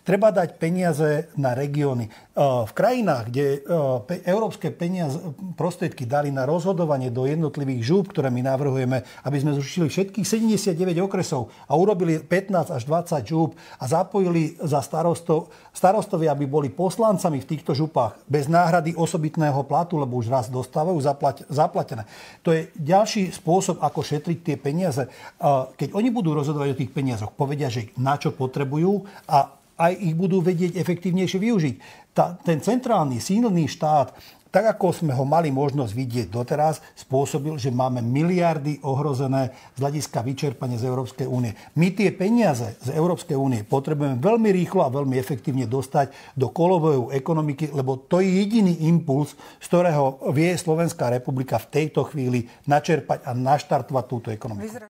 Treba dať peniaze na regióny. V krajinách, kde európske prostriedky dali na rozhodovanie do jednotlivých žúb, ktoré my navrhujeme, aby sme zrušili všetkých 79 okresov a urobili 15 až 20 žúb a zapojili za starostovia, aby boli poslancami v týchto župách bez náhrady osobitného platu, lebo už raz dostávajú zaplatené. To je ďalší spôsob, ako šetriť tie peniaze. Keď oni budú rozhodovať o tých peniazoch, povedia, že na čo potrebujú a aj ich budú vedieť efektívnejšie využiť. Ten centrálny, silný štát, tak ako sme ho mali možnosť vidieť doteraz, spôsobil, že máme miliardy ohrozené z hľadiska vyčerpania z Európskej únie. My tie peniaze z Európskej únie potrebujeme veľmi rýchlo a veľmi efektívne dostať do kolovej ekonomiky, lebo to je jediný impuls, z ktorého vie Slovenská republika v tejto chvíli načerpať a naštartovať túto ekonomiku.